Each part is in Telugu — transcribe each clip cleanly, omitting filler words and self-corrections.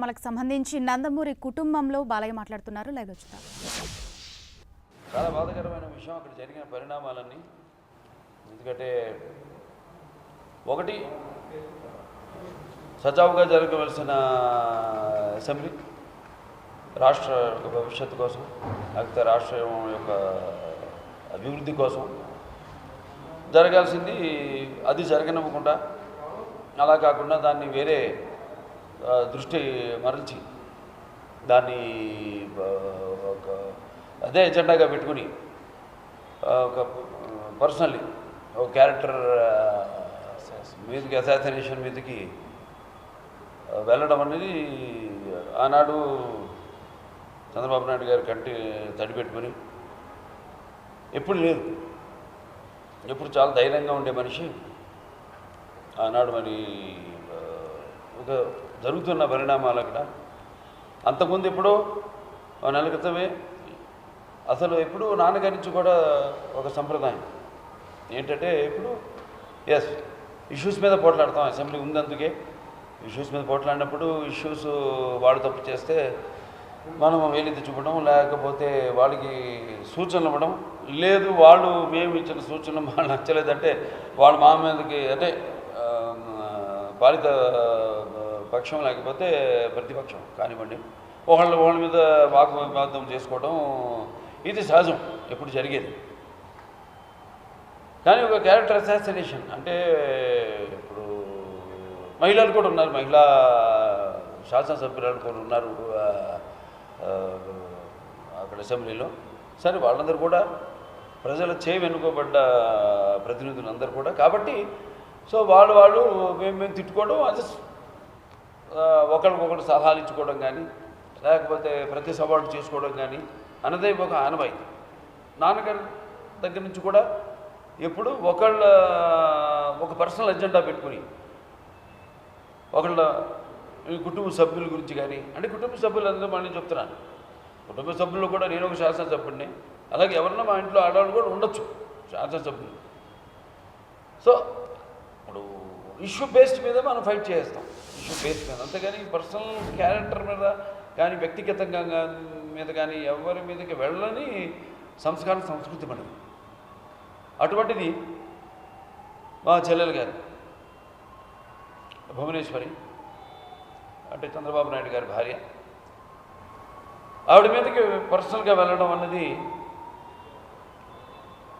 మనకు సంబంధించి నందమూరి కుటుంబంలో బాలయ్య మాట్లాడుతున్నారు. లైవ్ చూద్దాం. చాలా బాధాకరమైన విషయం అక్కడ జరిగిన పరిణామాలన్నీ. ఎందుకంటే ఒకటి సజావుగా జరగవలసిన అసెంబ్లీ రాష్ట్ర భవిష్యత్తు కోసం, లేకపోతే రాష్ట్రం యొక్క అభివృద్ధి కోసం జరగాల్సింది అది జరగనివ్వకుండా, అలా కాకుండా దాన్ని వేరే దృష్టి మరల్చి దాన్ని ఒక అదే ఎజెండాగా పెట్టుకుని ఒక పర్సనల్లీ ఒక క్యారెక్టర్ మీదకి అసాసినేషన్ మీదకి వెళ్ళడం అనేది ఆనాడు చంద్రబాబు నాయుడు గారి కంటి తడిపెట్టుకుని ఎప్పుడు లేదు, ఎప్పుడు చాలా ధైర్యంగా ఉండే మనిషి ఆనాడు మరి ఒక జరుగుతున్న పరిణామాలు అక్కడ. అంతకుముందు ఎప్పుడో నెల క్రితమే అసలు ఎప్పుడు నాన్నగారి నుంచి కూడా ఒక సంప్రదాయం ఏంటంటే, ఇప్పుడు ఇష్యూస్ మీద పోట్లాడతాం, అసెంబ్లీ ఉంది అందుకే ఇష్యూస్ మీద పోట్లాడినప్పుడు ఇష్యూస్ వాళ్ళు తప్పు చేస్తే మనం వేలెత్తి చూపడం, లేకపోతే వాళ్ళకి సూచనలు ఇవ్వడం, లేదు వాళ్ళు మేము ఇచ్చిన సూచనలు వాళ్ళు నచ్చలేదంటే వాళ్ళు మా మీదకి అంటే పాలిత పక్షం లేకపోతే ప్రతిపక్షం కానివ్వండి వాళ్ళ మీద వాగ్వాదం చేసుకోవడం ఇది సహజం, ఎప్పుడు జరిగేది. కానీ ఒక క్యారెక్టర్ అసాసినేషన్ అంటే ఇప్పుడు మహిళలు కూడా ఉన్నారు, మహిళా శాసనసభ్యురాలు కూడా ఉన్నారు అక్కడ అసెంబ్లీలో. సరే, వాళ్ళందరూ కూడా ప్రజల వెనుకోబడ్డ ప్రతినిధులు అందరూ కూడా. కాబట్టి సో వాళ్ళు మేము తిట్టుకోవడం, అది ఒకరికొకరు సలహాలు ఇచ్చుకోవడం కానీ, లేకపోతే ప్రతి సవాళ్ళు చేసుకోవడం కానీ అన్నదే ఒక ఆనవాయితీ. నాన్నగారి దగ్గర నుంచి కూడా ఎప్పుడు ఒక పర్సనల్ ఎజెండా పెట్టుకుని కుటుంబ సభ్యుల గురించి కానీ, అంటే కుటుంబ సభ్యులందరూ మళ్ళీ చెప్తున్నాను, కుటుంబ సభ్యులు కూడా నేను ఒక శాసనసభ్యుడిని, అలాగే ఎవరన్నా మా ఇంట్లో ఆడవాళ్ళు కూడా ఉండొచ్చు శాసనసభ్యులు. సో ఇప్పుడు ఇష్యూ బేస్డ్ మీద మనం ఫైట్ చేస్తాం, ఇష్యూ బేస్డ్ మీద, అంతేగాని పర్సనల్ క్యారెక్టర్ మీద కానీ వ్యక్తిగతంగా మీద కానీ ఎవరి మీదకి వెళ్ళని సంస్కారం సంస్కృతి మనది. అటువంటిది మా చెల్లెలు గారు భువనేశ్వరి అంటే చంద్రబాబు నాయుడు గారి భార్య, ఆవిడ మీదకి పర్సనల్గా వెళ్ళడం అన్నది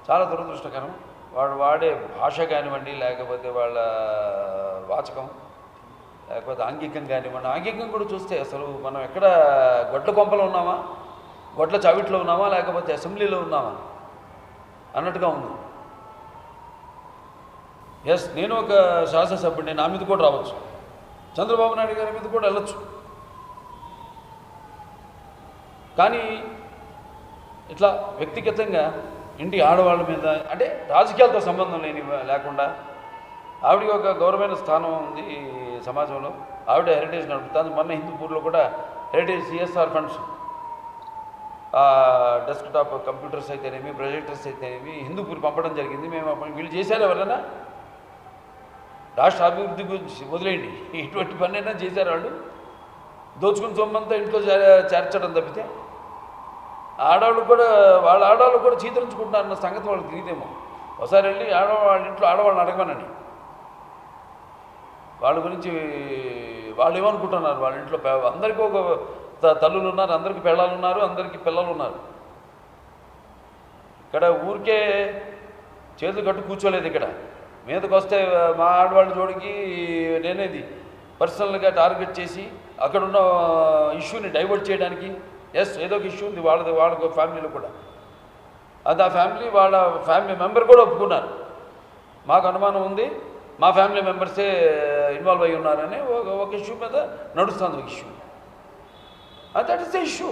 చాలా దురదృష్టకరం. వాడు వాడే భాష కానివ్వండి, లేకపోతే వాళ్ళ వాచకం, లేకపోతే ఆంగికం కానివ్వండి. ఆంగికం కూడా చూస్తే అసలు మనం ఎక్కడ గొడ్ల కొంపలో ఉన్నామా, గొడ్ల చావిట్లో ఉన్నామా, లేకపోతే అసెంబ్లీలో ఉన్నామా అన్నట్టుగా ఉంది. నేను ఒక శాసనసభ్యుడిని, నా మీద కూడా రావచ్చు, చంద్రబాబు నాయుడు గారి మీద కూడా వెళ్ళచ్చు. కానీ ఇట్లా వ్యక్తిగతంగా ఇంటి ఆడవాళ్ళ మీద, అంటే రాజకీయాలతో సంబంధం లేకుండా ఆవిడకి ఒక గౌరవమైన స్థానం ఉంది సమాజంలో. ఆవిడ హెరిటేజ్ నడుపుతుంది. మొన్న హిందూపూర్లో కూడా heritage CSR funds, desktop computers అయితేనేమి, ప్రొజెక్టర్స్ అయితేనేమి హిందూపూర్ పంపడం జరిగింది. మేము వీళ్ళు చేశారు ఎవరైనా రాష్ట్ర అభివృద్ధి గురించి వదిలేయండి, ఇటువంటి పనైనా చేశారు వాళ్ళు. దోచుకుని సొమ్మంతా ఇంట్లో చేర్చడం తప్పితే ఆడవాళ్ళు కూడా వాళ్ళ ఆడవాళ్ళు కూడా చీతరించుకుంటున్నారన్న సంగతి వాళ్ళకి తెలియదేమో. ఒకసారి వెళ్ళి వాళ్ళ ఇంట్లో ఆడవాళ్ళని అడగమనండి, వాళ్ళ గురించి వాళ్ళు ఏమనుకుంటున్నారు. వాళ్ళ ఇంట్లో అందరికీ ఒక తల్లులు ఉన్నారు, అందరికీ పెళ్ళాలు ఉన్నారు, అందరికీ పిల్లలు ఉన్నారు. ఇక్కడ ఊరికే చేతులు కట్టు కూర్చోలేదు. ఇక్కడ మీదకి వస్తే మా ఆడవాళ్ళ జోడికి నేనేది పర్సనల్గా టార్గెట్ చేసి అక్కడున్న ఇష్యూని డైవర్ట్ చేయడానికి ఏదో ఒక ఇష్యూ ఉంది వాళ్ళ ఫ్యామిలీలో కూడా. అది ఆ ఫ్యామిలీ మెంబర్ కూడా ఒప్పుకున్నారు, మాకు అనుమానం ఉంది, మా ఫ్యామిలీ మెంబర్సే ఇన్వాల్వ్ అయ్యి ఉన్నారని ఒక ఇష్యూ మీద నడుస్తుంది. ఒక issue that is the issue.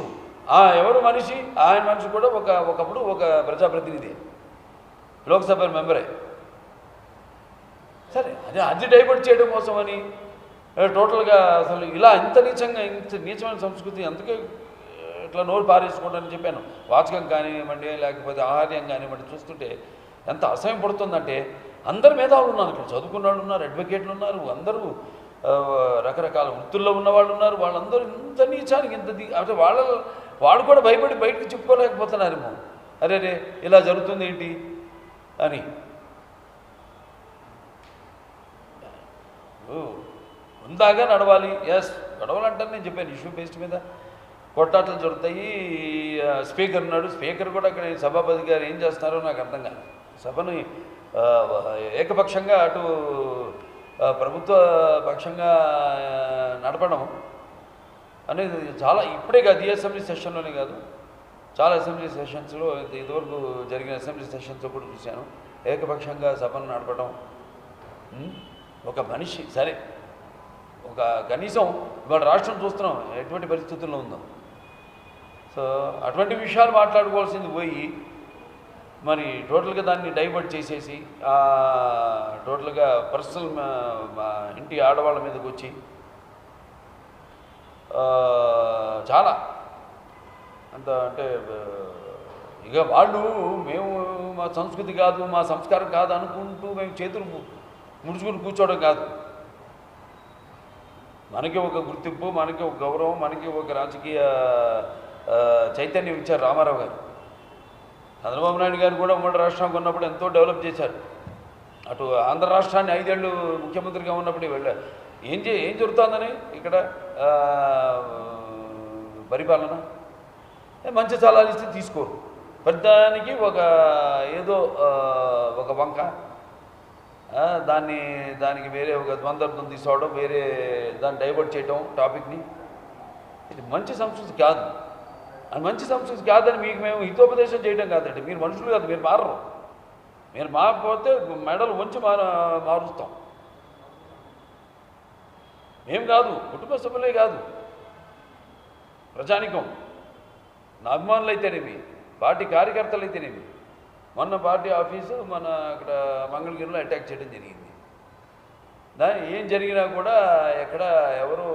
ఎవరు మనిషి, ఆయన మనిషి కూడా ఒకప్పుడు ఒక ప్రజాప్రతినిధి, లోక్సభ మెంబరే. సరే, అది డైవర్ట్ చేయడం కోసం అని టోటల్గా అసలు ఇలా ఇంత నీచమైన సంస్కృతి, అందుకే ఇట్లా నోరు పారేసుకోవడానికి చెప్పాను. వాచకం కానివ్వండి, లేకపోతే ఆహార్యం కానివ్వండి చూస్తుంటే ఎంత అసహ్యం పడుతుందంటే అందరు మేధావులు ఉన్నారు ఇక్కడ, చదువుకున్న వాళ్ళు ఉన్నారు, అడ్వకేట్లు ఉన్నారు, అందరూ రకరకాల వృత్తుల్లో ఉన్న వాళ్ళు ఉన్నారు. వాళ్ళందరూ ఇంత నీచానికి అంటే వాళ్ళు కూడా భయపడి బయటకు చెప్పుకోలేకపోతున్నారేమో. అరే రే ఇలా జరుగుతుంది ఏంటి అని. ఉందాగా నడవాలి. ఎస్, గొడవలంటారు. నేను చెప్పాను ఇష్యూ బేస్డ్ మీద కొట్టాటలు జరుగుతాయి. స్పీకర్ ఉన్నాడు, స్పీకర్ కూడా అక్కడ సభాపతి గారు ఏం చేస్తున్నారో నాకు అర్థం కాదు. సభను ఏకపక్షంగా అటు ప్రభుత్వ పక్షంగా నడపడం అనేది చాలా ఇప్పుడే కాదు, ఈ అసెంబ్లీ సెషన్లోనే కాదు, చాలా అసెంబ్లీ సెషన్స్లో ఇదివరకు జరిగిన అసెంబ్లీ సెషన్స్లో కూడా చూశాను. ఏకపక్షంగా సభను నడపడం. ఒక మనిషి సరే, ఒక కనీసం ఇవాళ రాష్ట్రం చూస్తున్నాం ఎటువంటి పరిస్థితుల్లో ఉందో. సో అటువంటి విషయాలు మాట్లాడుకోవాల్సింది పోయి మరి టోటల్గా దాన్ని డైవర్ట్ చేసేసి టోటల్గా పర్సనల్ ఇంటి ఆడవాళ్ళ మీదకి వచ్చి చాలా అంత అంటే ఇక వాళ్ళు మేము మా సంస్కృతి కాదు, మా సంస్కారం కాదు అనుకుంటూ మేము చేతులు ముడుచుకుని కూర్చోవడం కాదు. మనకి ఒక గుర్తింపు, మనకి ఒక గౌరవం, మనకి ఒక రాజకీయ చైతన్యం ఇచ్చారు రామారావు గారు. చంద్రబాబు నాయుడు గారు కూడా ఉమ్మడి రాష్ట్రంగా ఉన్నప్పుడు ఎంతో డెవలప్ చేశారు. అటు ఆంధ్ర రాష్ట్రాన్ని 5 ఏళ్ళు ముఖ్యమంత్రిగా ఉన్నప్పుడు ఏం జరుగుతుందని ఇక్కడ పరిపాలన మంచి సలహాలు ఇస్తే తీసుకోరు. పెద్దానికి ఏదో ఒక వంక దానికి వేరే ఒక ద్వంద్వం తీసుకోవడం, వేరే దాన్ని డైవర్ట్ చేయడం టాపిక్ని. ఇది మంచి సంస్కృతి కాదు. అది మంచి సంస్కృతి కాదని మీకు మేము హితోపదేశం చేయడం కాదండి. మీరు మనుషులు కాదు, మీరు మారరు. మీరు మారకపోతే మెడలు వంచి మారుస్తాం. మేము కాదు, కుటుంబ సభ్యులే కాదు, ప్రజానికం, నా అభిమానులు అయితేనేమి, పార్టీ కార్యకర్తలు అయితేనేమి. మొన్న పార్టీ ఆఫీసు మన అక్కడ మంగళగిరిలో అటాక్ చేయడం జరిగింది. ఏం జరిగినా కూడా ఎక్కడ ఎవరు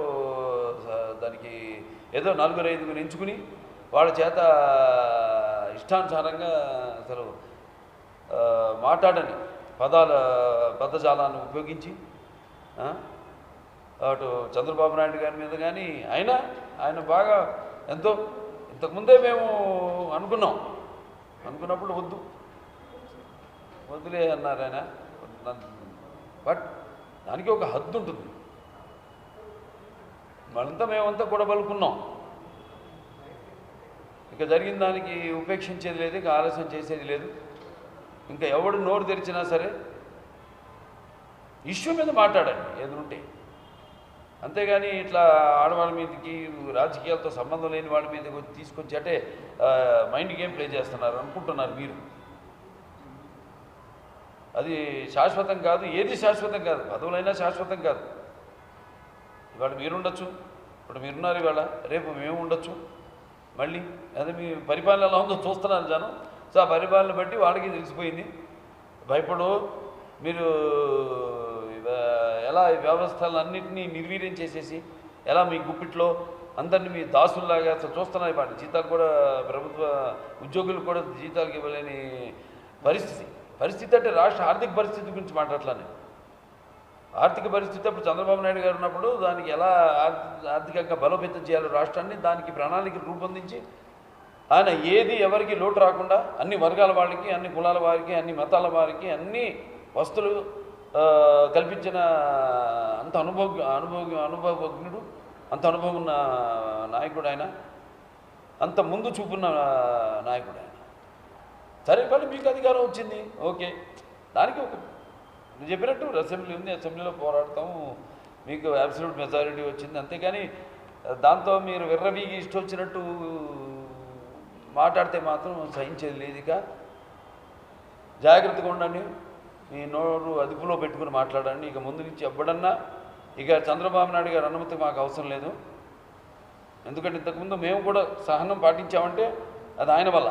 దానికి ఏదో 4-5 ఎంచుకుని వాళ్ళ చేత ఇష్టానుసారంగా అసలు మాట్లాడని పదజాలాన్ని ఉపయోగించి అటు చంద్రబాబు నాయుడు గారి మీద కానీ ఆయన బాగా ఎంతో ఇంతకుముందే మేము అనుకున్నప్పుడు వద్దులే అన్నారు ఆయన. బట్ దానికి ఒక హద్దు ఉంటుంది. మేమంతా కూడా పలుకున్నాం. ఇక జరిగిన దానికి ఉపేక్షించేది లేదు, ఇక ఆలస్యం చేసేది లేదు. ఇంకా ఎవడు నోరు తెరిచినా సరే ఇష్యూ మీద మాట్లాడండి ఎదురుంటే. అంతేగాని ఇట్లా ఆడవాళ్ళ మీదకి రాజకీయాలతో సంబంధం లేని వాళ్ళ మీదకి తీసుకొచ్చి అంటే మైండ్ గేమ్ ప్లే చేస్తున్నారు అనుకుంటున్నారు మీరు. అది శాశ్వతం కాదు, ఏది శాశ్వతం కాదు, పదవులైనా శాశ్వతం కాదు. ఇవాళ మీరుండొచ్చు, ఇప్పుడు మీరున్నారు, ఇవాళ రేపు మేము ఉండొచ్చు. మళ్ళీ అదే మీ పరిపాలన ఎలా ఉందో చూస్తున్నాను జనం. సో ఆ పరిపాలన బట్టి వాళ్ళకి తెలిసిపోయింది. భయపడు మీరు ఎలా వ్యవస్థలన్నింటినీ నిర్వీర్యం చేసేసి ఎలా మీ గుప్పిట్లో అందరినీ మీ దాసుల్లాగా చూస్తున్నారు. వాటి జీతాలు కూడా ప్రభుత్వ ఉద్యోగులు కూడా జీతాలకు ఇవ్వలేని పరిస్థితి అంటే రాష్ట్ర ఆర్థిక పరిస్థితి గురించి మాట్లాడలానే. ఆర్థిక పరిస్థితి అప్పుడు చంద్రబాబు నాయుడు గారు ఉన్నప్పుడు దానికి ఎలా ఆర్థికంగా బలోపేతం చేయాలో రాష్ట్రాన్ని, దానికి ప్రణాళికలు రూపొందించి ఆయన ఏది ఎవరికి లోటు రాకుండా అన్ని వర్గాల వాళ్ళకి, అన్ని కులాల వారికి, అన్ని మతాల వారికి అన్ని వస్తువులు కల్పించిన అంత అనుభవజ్ఞుడు, అంత అనుభవం ఉన్న నాయకుడు ఆయన, అంత ముందు చూపున్న నాయకుడు ఆయన. సరే కానీ మీకు అధికారం వచ్చింది, ఓకే, దానికి ఒక నువ్వు చెప్పినట్టు అసెంబ్లీ ఉంది, అసెంబ్లీలో పోరాడతాము, మీకు అబ్సల్యూట్ మెజారిటీ వచ్చింది. అంతేగాని దాంతో మీరు విర్రవీగి ఇష్టం వచ్చినట్టు మాట్లాడితే మాత్రం సహించేది లేదు. ఇక జాగ్రత్తగా ఉండండి, మీ నోరు అదుపులో పెట్టుకుని మాట్లాడండి. ఇక ముందు నుంచి ఎప్పుడన్నా ఇక చంద్రబాబు నాయుడు గారి అనుమతి మాకు అవసరం లేదు. ఎందుకంటే ఇంతకుముందు మేము కూడా సహనం పాటించామంటే అది ఆయన వల్ల,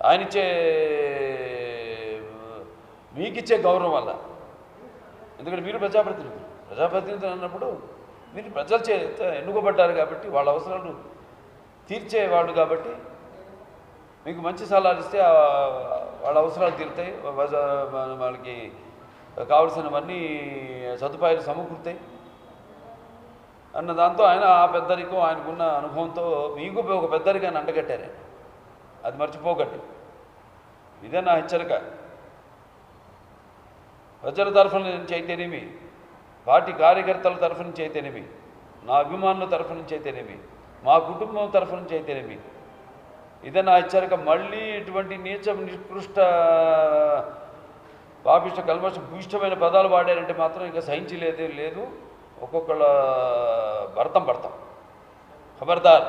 ఆయనిచ్చే మీకిచ్చే గౌరవం వల్ల. ఎందుకంటే మీరు ప్రజాప్రతినిధులు అన్నప్పుడు మీరు ప్రజల చేత ఎన్నుకోబడ్డారు కాబట్టి, వాళ్ళ అవసరాలు తీర్చేవాళ్ళు కాబట్టి మీకు మంచి సలహాలు ఇస్తే వాళ్ళ అవసరాలు తీరుతాయి, వాళ్ళకి కావలసినవన్నీ సదుపాయాలు సమకూరుతాయి అన్న దాంతో ఆయన ఆ పెద్దరికం ఆయనకున్న అనుభవంతో మీకు ఒక పెద్దరికాన్ని అంటగట్టారు. అది మర్చిపోకండి. ఇదే నా హెచ్చరిక. ప్రజల తరఫున నుంచి అయితేనేమి, పార్టీ కార్యకర్తల తరఫు నుంచి అయితేనేమి, నా అభిమానుల తరఫు నుంచి అయితేనేమి, మా కుటుంబం తరఫు నుంచి అయితేనేమి, ఇదే నా హెచ్చరిక. మళ్ళీ ఇటువంటి నీచ నికృష్ట పాపిష్ట కల్మష భూయిష్టమైన పదాలు వాడారంటే మాత్రం ఇంకా సహించలేదే లేదు. ఒక్కొక్కళ్ళ భర్తం ఖబర్దార్.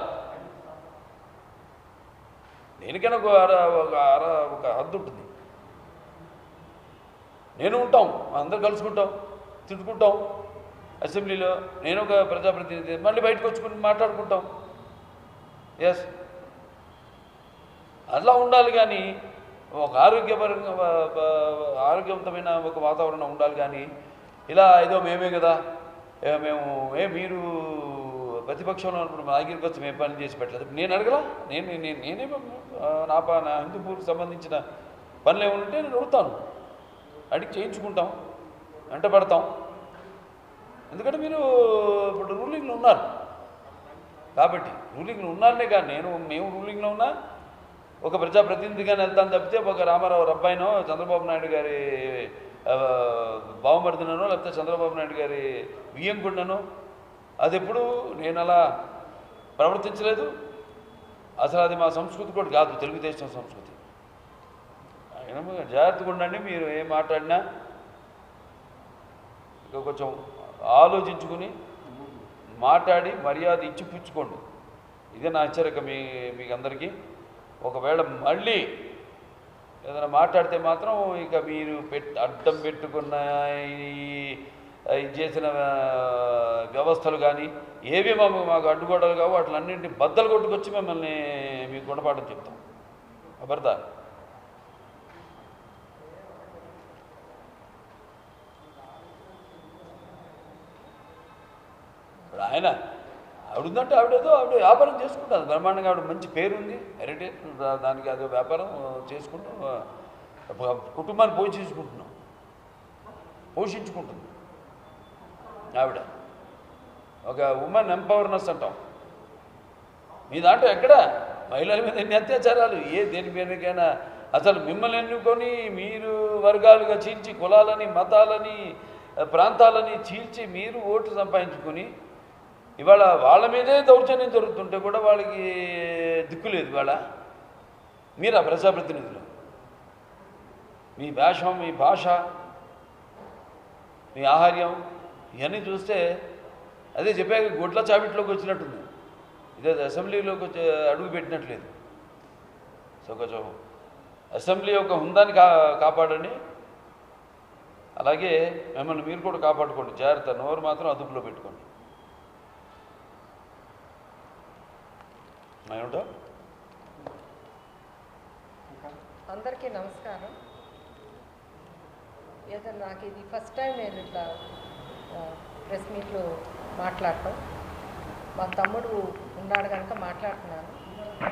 దేనికైనా ఒక హద్దు ఉంటుంది. నేను ఉంటాం, అందరూ కలుసుకుంటాం, తిట్టుకుంటాం అసెంబ్లీలో. నేను ఒక ప్రజాప్రతినిధి, మళ్ళీ బయటకు వచ్చుకుని మాట్లాడుకుంటాం. ఎస్, అలా ఉండాలి. కానీ ఒక ఆరోగ్యవంతమైన ఒక వాతావరణం ఉండాలి. కానీ ఇలా ఏదో మేమే కదా, మేము మీరు ప్రతిపక్షంలో ఉన్నప్పుడు మా దగ్గరికి వచ్చి మేము పని చేసి పెట్టలేదు. నేను అడగలా, నేనే నా హిందూపూర్కి సంబంధించిన పనులు ఏముంటే నేను అడుగుతాను, అడిగి చేయించుకుంటాం, వెంట పడతాం. ఎందుకంటే మీరు ఇప్పుడు రూలింగ్లో ఉన్నారు కాబట్టి. రూలింగ్లో ఉన్నారనే కానీ మేము రూలింగ్లో ఉన్నా ఒక ప్రజాప్రతినిధిగానే వెళ్తాను తప్పితే ఒక రామారావు అబ్బాయినో చంద్రబాబు నాయుడు గారి బావమర్దినో లేకపోతే చంద్రబాబు నాయుడు గారి వియ్యంకుండనో అది ఎప్పుడు నేను అలా ప్రవర్తించలేదు. అసలు అది మా సంస్కృతి కూడా కాదు, తెలుగుదేశం సంస్కృతి. జాగ్రత్తగా ఉండండి. మీరు ఏం మాట్లాడినా ఇంకా కొంచెం ఆలోచించుకుని మాట్లాడి మర్యాద ఇచ్చి పుచ్చుకోండి. ఇదే నా హెచ్చరిక మీకు అందరికీ. ఒకవేళ మళ్ళీ ఏదైనా మాట్లాడితే మాత్రం ఇక మీరు అడ్డం పెట్టుకున్న చేసిన వ్యవస్థలు కానీ ఏవి మాకు అడ్డుగోడలు కావు, వాటిలన్నింటినీ బద్దలు కొట్టుకొచ్చి మిమ్మల్ని మీకు గుణపాఠం చెప్తాం. ఖబర్దార్. ఇప్పుడు ఆయన ఆవిడంటే ఆవిడ వ్యాపారం చేసుకుంటుంది బ్రహ్మాండంగా. ఆవిడ మంచి పేరుంది, హెరిటేజ్, దానికి అదో వ్యాపారం చేసుకుంటూ కుటుంబాన్ని పోషించుకుంటుంది ఆవిడ. ఒక ఉమెన్ ఎంపవర్నెస్ అంటాం. మీ దాంట్లో ఎక్కడ మహిళల మీద ఎన్ని అత్యాచారాలు, దేని మీదకైనా అసలు మిమ్మల్ని ఎన్నుకొని మీరు వర్గాలుగా చీల్చి, కులాలని, మతాలని, ప్రాంతాలని చీల్చి మీరు ఓట్లు సంపాదించుకొని ఇవాళ వాళ్ళ మీదే దౌర్జన్యం జరుగుతుంటే కూడా వాళ్ళకి దిక్కు లేదు. ఇవాళ మీరు ఆ ప్రజాప్రతినిధులు, మీ వేషం, మీ భాష, మీ ఆహార్యం ఇవన్నీ చూస్తే అదే చెప్పాక గొడ్ల చావిట్లోకి వచ్చినట్టుంది. ఇదే అసెంబ్లీలోకి వచ్చి అడుగు పెట్టినట్లేదు. సో కొంచెం అసెంబ్లీ యొక్క హుందాన్ని కాపాడండి. అలాగే మిమ్మల్ని మీరు కూడా కాపాడుకోండి. జాగ్రత్త. నోరు మాత్రం అదుపులో పెట్టుకోండి. ఏమిటో అందరికీ నమస్కారం. ఏదన్నా నాకు ఇది ఫస్ట్ టైం నేను ఇట్లా ప్రెస్ మీట్లో మాట్లాడటం. మా తమ్ముడు ఉన్నాడు కనుక మాట్లాడుతున్నాను.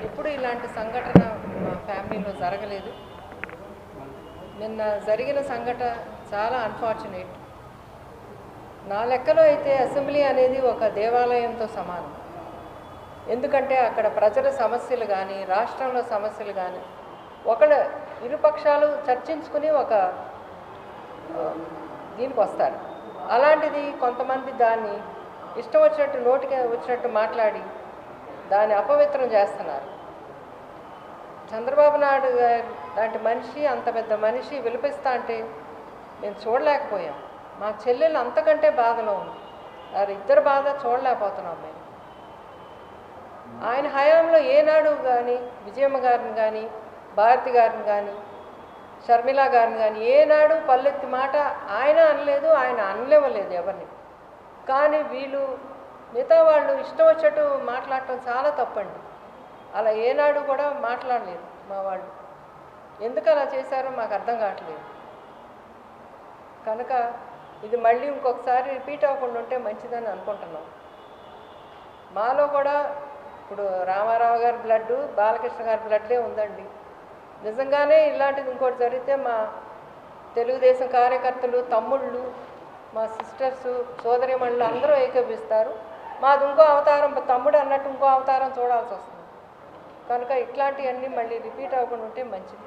ఎప్పుడు ఇలాంటి సంఘటన మా ఫ్యామిలీలో జరగలేదు. నిన్న జరిగిన సంఘటన చాలా అన్ఫార్చునేట్. నా లెక్కలో అయితే అసెంబ్లీ అనేది ఒక దేవాలయంతో సమానం. ఎందుకంటే అక్కడ ప్రజల సమస్యలు కానీ, రాష్ట్రంలో సమస్యలు కానీ ఇరుపక్షాలు చర్చించుకుని ఒక దీనికి వస్తారు. అలాంటిది కొంతమంది దాన్ని ఇష్టం వచ్చినట్టు నోటికి వచ్చినట్టు మాట్లాడి దాన్ని అపవిత్రం చేస్తున్నారు. చంద్రబాబు నాయుడు లాంటి మనిషి, అంత పెద్ద మనిషి విలిపిస్తా అంటే మేము చూడలేకపోయాం. మా చెల్లెలు అంతకంటే బాధలో ఉంది. ఇద్దరు బాధ చూడలేకపోతున్నాం మేము. ఆయన హయాంలో ఏనాడు కానీ విజయమ్మ గారిని కానీ, భారతి గారిని కానీ, షర్మిల గారిని కానీ ఏనాడు పల్లెత్తి మాట ఆయన అనలేదు, ఆయన అనలేవలేదు ఎవరిని. కానీ వీళ్ళు మిగతా వాళ్ళు ఇష్టం వచ్చేట్టు మాట్లాడటం చాలా తప్పండి. అలా ఏనాడు కూడా మాట్లాడలేదు మా వాళ్ళు. ఎందుకు అలా చేశారో మాకు అర్థం కావట్లేదు. కనుక ఇది మళ్ళీ ఇంకొకసారి రిపీట్ అవ్వకుండా ఉంటే మంచిదని అనుకుంటున్నాం. మాలో కూడా ఇప్పుడు రామారావు గారి బ్లడ్, బాలకృష్ణ గారి బ్లడ్లే ఉందండి. నిజంగానే ఇలాంటిది ఇంకోటి జరిగితే మా తెలుగుదేశం కార్యకర్తలు, తమ్ముళ్ళు, మా సిస్టర్స్, సోదరిమణులు అందరూ ఏకీభవిస్తారు. మాది ఇంకో అవతారం, తమ్ముడు అన్నట్టు ఇంకో అవతారం చూడాల్సి వస్తుంది. కనుక ఇట్లాంటివన్నీ మళ్ళీ రిపీట్ అవ్వకుండా ఉంటే మంచిది.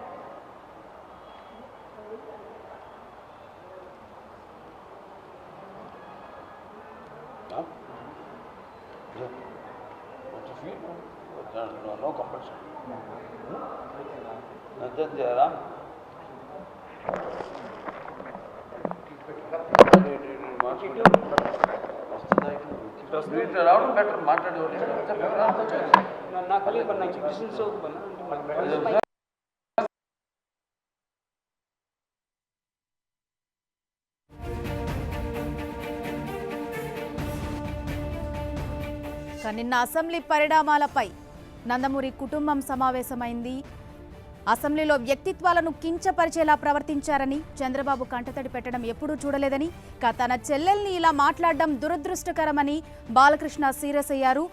No compulsion. Nothing there. రావడం బెటర్ మాట్లాడేవాళ్ళు నిన్న అసెంబ్లీ పరిణామాలపై నందమూరి కుటుంబం సమావేశమైంది. అసెంబ్లీలో వ్యక్తిత్వాలను కించపరిచేలా ప్రవర్తించారని, చంద్రబాబు కంటతడి పెట్టడం ఎప్పుడూ చూడలేదని, తన చెల్లెల్ని ఇలా మాట్లాడడం దురదృష్టకరమని బాలకృష్ణ సీరియస్ అయ్యారు.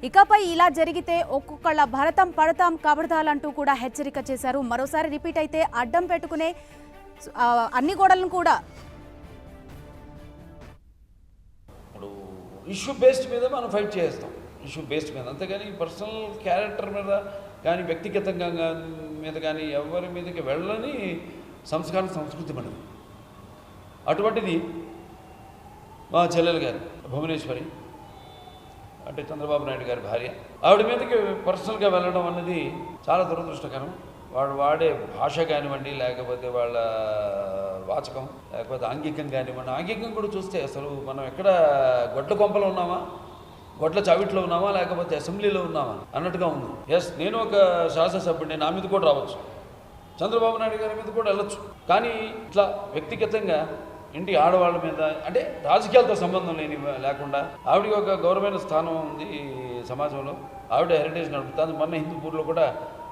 ఇకపై ఇలా జరిగితే ఒక్కొక్కళ్ళ భరతం పడతాం కబడతాలంటూ కూడా హెచ్చరిక చేశారు. మరోసారి రిపీట్ అయితే అడ్డం పెట్టుకునే అన్ని గోడలను కూడా ఇప్పుడు ఇష్యూ బేస్డ్ మీద మనం ఫైట్ చేస్తాం. ఇష్యూ బేస్డ్ మీద, అంతేగాని పర్సనల్ క్యారెక్టర్ మీద కానీ వ్యక్తిగతంగా మీద కానీ ఎవరి మీదకి వెళ్ళని సంస్కారం, సంస్కృతి మనది. అటువంటిది మా చెల్లెలు గారు భువనేశ్వరి, అంటే చంద్రబాబు నాయుడు గారి భార్య, ఆవిడ మీదకి పర్సనల్గా వెళ్ళడం అన్నది చాలా దురదృష్టకరం. వాడు వాడే భాష కానివ్వండి, లేకపోతే వాళ్ళ వాచకం, లేకపోతే ఆంగికం కానివ్వండి. ఆంగికం కూడా చూస్తే అసలు మనం ఎక్కడ గొడ్ల కొంపలో ఉన్నామా, గొడ్ల చావిట్లో ఉన్నామా, లేకపోతే అసెంబ్లీలో ఉన్నామా అన్నట్టుగా ఉంది. ఎస్, నేను ఒక శాసనసభ్యుడిని, నా మీద కూడా రావచ్చు, చంద్రబాబు నాయుడు గారి మీద కూడా వెళ్ళొచ్చు. కానీ ఇట్లా వ్యక్తిగతంగా ఇంటి ఆడవాళ్ళ మీద, అంటే రాజకీయాలతో సంబంధం లేకుండా ఆవిడకి ఒక గౌరవమైన స్థానం ఉంది సమాజంలో. ఆవిడ హెరిటేజ్ నడుపుతుంది. మొన్న హిందూపూర్లో కూడా